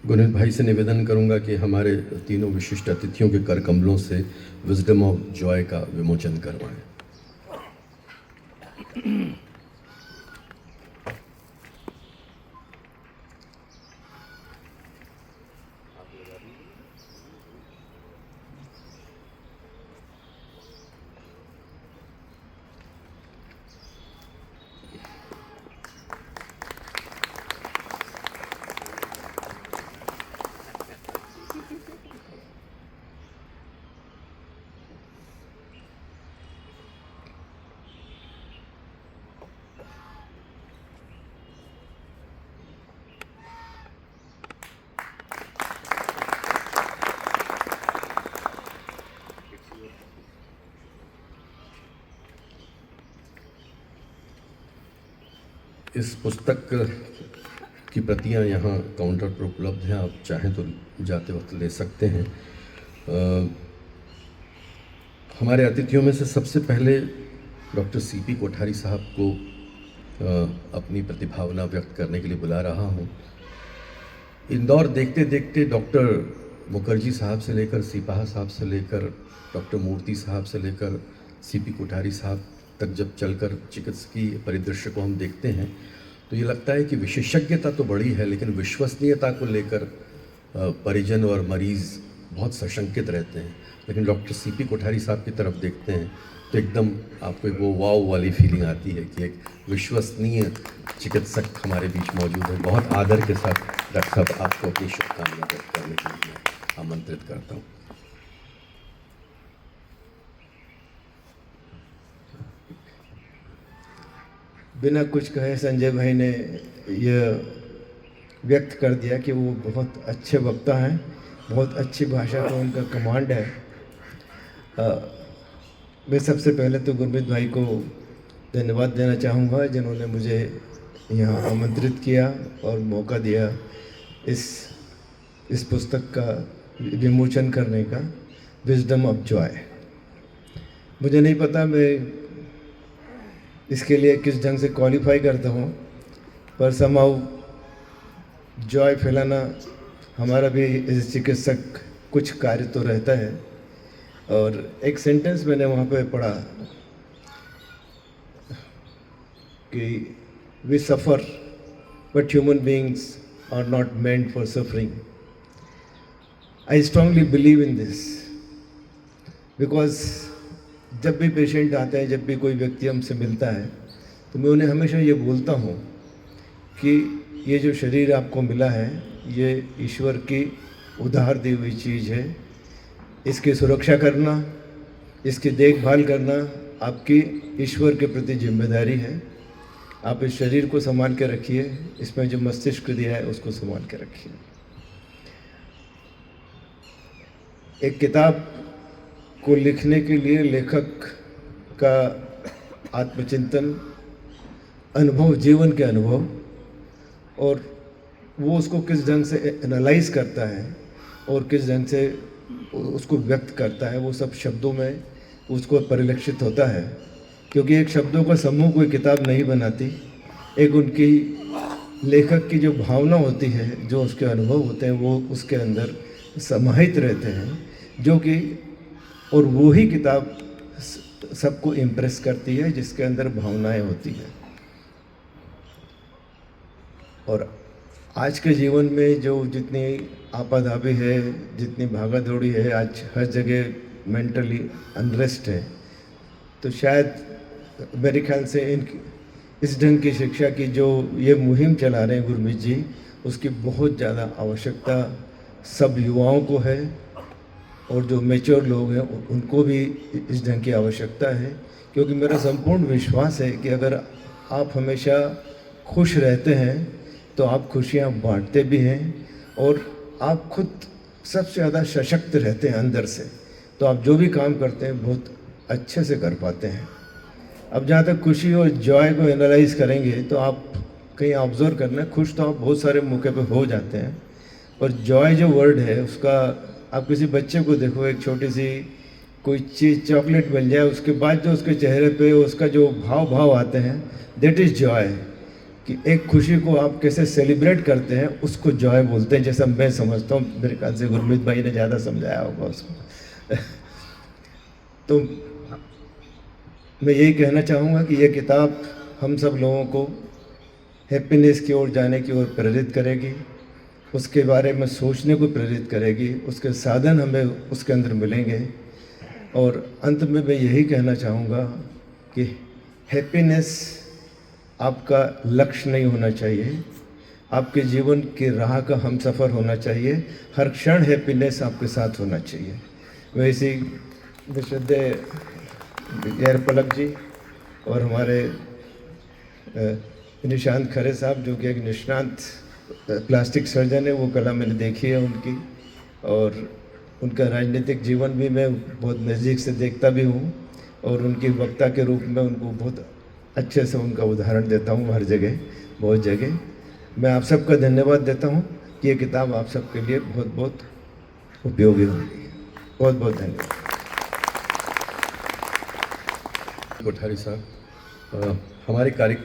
गुनीत भाई से निवेदन करूंगा कि हमारे तीनों विशिष्ट अतिथियों के कर कमलों से विजडम ऑफ जॉय का विमोचन करवाएं। इस पुस्तक की प्रतियां यहाँ काउंटर पर उपलब्ध हैं, आप चाहें तो जाते वक्त ले सकते हैं। हमारे अतिथियों में से सबसे पहले डॉक्टर सीपी कोठारी साहब को अपनी प्रतिभावना व्यक्त करने के लिए बुला रहा हूँ। इंदौर देखते देखते डॉक्टर मुखर्जी साहब से लेकर सिपाहा साहब से लेकर डॉक्टर मूर्ति साहब से लेकर सीपी कोठारी साहब तक जब चलकर चिकित्सकीय परिदृश्य को हम देखते हैं तो ये लगता है कि विशेषज्ञता तो बड़ी है, लेकिन विश्वसनीयता को लेकर परिजन और मरीज़ बहुत सशंकित रहते हैं। लेकिन डॉक्टर सीपी कोठारी साहब की तरफ देखते हैं तो एकदम आपको एक वो वाव वाली फीलिंग आती है कि एक विश्वसनीय चिकित्सक हमारे बीच मौजूद है। बहुत आदर के साथ डॉक्टर साहब आपको अपनी शुभकामनाएं व्यक्त करने के लिए आमंत्रित करता हूँ। बिना कुछ कहे संजय भाई ने यह व्यक्त कर दिया कि वो बहुत अच्छे वक्ता हैं, बहुत अच्छी भाषा का उनका कमांड है। मैं सबसे पहले तो गुरमीत भाई को धन्यवाद देना चाहूँगा जिन्होंने मुझे यहाँ आमंत्रित किया और मौका दिया इस पुस्तक का विमोचन करने का, विजडम ऑफ जॉय। मुझे नहीं पता मैं इसके लिए किस ढंग से क्वालिफाई करता हूँ, पर समहाउ जॉय फैलाना हमारा भी एज चिकित्सक कुछ कार्य तो रहता है। और एक सेंटेंस मैंने वहाँ पे पढ़ा कि we suffer but human beings are not meant for suffering. I strongly believe in this because जब भी पेशेंट आते हैं, जब भी कोई व्यक्ति हमसे मिलता है, तो मैं उन्हें हमेशा ये बोलता हूँ कि ये जो शरीर आपको मिला है ये ईश्वर की उधार दी हुई चीज़ है। इसकी सुरक्षा करना, इसकी देखभाल करना आपकी ईश्वर के प्रति जिम्मेदारी है। आप इस शरीर को संभाल के रखिए, इसमें जो मस्तिष्क दिया है उसको संभाल के रखिए। एक किताब को लिखने के लिए लेखक का आत्मचिंतन, अनुभव, जीवन के अनुभव, और वो उसको किस ढंग से एनालाइज करता है और किस ढंग से उसको व्यक्त करता है, वो सब शब्दों में उसको परिलक्षित होता है। क्योंकि एक शब्दों का समूह कोई किताब नहीं बनाती, एक उनकी लेखक की जो भावना होती है, जो उसके अनुभव होते हैं, वो उसके अंदर समाहित रहते हैं, जो कि और वो ही किताब सबको इम्प्रेस करती है जिसके अंदर भावनाएं होती हैं। और आज के जीवन में जो जितनी आपाधापी है, जितनी भागा दौड़ी है, आज हर जगह मेंटली अनरेस्ट है, तो शायद मेरे ख्याल से इस ढंग की शिक्षा की जो ये मुहिम चला रहे हैं गुरमीत जी, उसकी बहुत ज़्यादा आवश्यकता सब युवाओं को है और जो मैच्योर लोग हैं उनको भी इस ढंग की आवश्यकता है। क्योंकि मेरा संपूर्ण विश्वास है कि अगर आप हमेशा खुश रहते हैं तो आप खुशियाँ बांटते भी हैं और आप खुद सबसे ज़्यादा सशक्त रहते हैं अंदर से, तो आप जो भी काम करते हैं बहुत अच्छे से कर पाते हैं। अब जहाँ तक खुशी और जॉय को एनालाइज करेंगे तो आप कहीं ऑब्जर्व करना, खुश तो आप बहुत सारे मौके पे हो जाते हैं, और जॉय जो वर्ड है उसका आप किसी बच्चे को देखो, एक छोटी सी कोई चीज़ चॉकलेट मिल जाए, उसके बाद जो उसके चेहरे पे उसका जो भाव आते हैं, दैट इज़ जॉय। कि एक खुशी को आप कैसे सेलिब्रेट करते हैं उसको जॉय बोलते हैं, जैसा मैं समझता हूँ। मेरे ख्याल से गुरमीत भाई ने ज़्यादा समझाया होगा उसको। तो मैं यही कहना चाहूँगा कि ये किताब हम सब लोगों को हैप्पीनेस की ओर जाने की ओर प्रेरित करेगी, उसके बारे में सोचने को प्रेरित करेगी, उसके साधन हमें उसके अंदर मिलेंगे। और अंत में मैं यही कहना चाहूँगा कि हैप्पीनेस आपका लक्ष्य नहीं होना चाहिए, आपके जीवन की राह का हमसफ़र होना चाहिए। हर क्षण हैप्पीनेस आपके साथ होना चाहिए। वैसे ही विशुद्ध जयर पलक जी और हमारे निशांत खरे साहब, जो कि एक निष्णांत प्लास्टिक सर्जन है, वो कला मैंने देखी है उनकी, और उनका राजनीतिक जीवन भी मैं बहुत नज़दीक से देखता भी हूँ, और उनकी वक्ता के रूप में उनको बहुत अच्छे से उनका उदाहरण देता हूँ हर जगह, बहुत जगह। मैं आप सबका धन्यवाद देता हूँ कि ये किताब आप सबके लिए बहुत बहुत उपयोगी होगी। बहुत बहुत धन्यवाद। कोठारी साहब, हमारे कार्यक्रम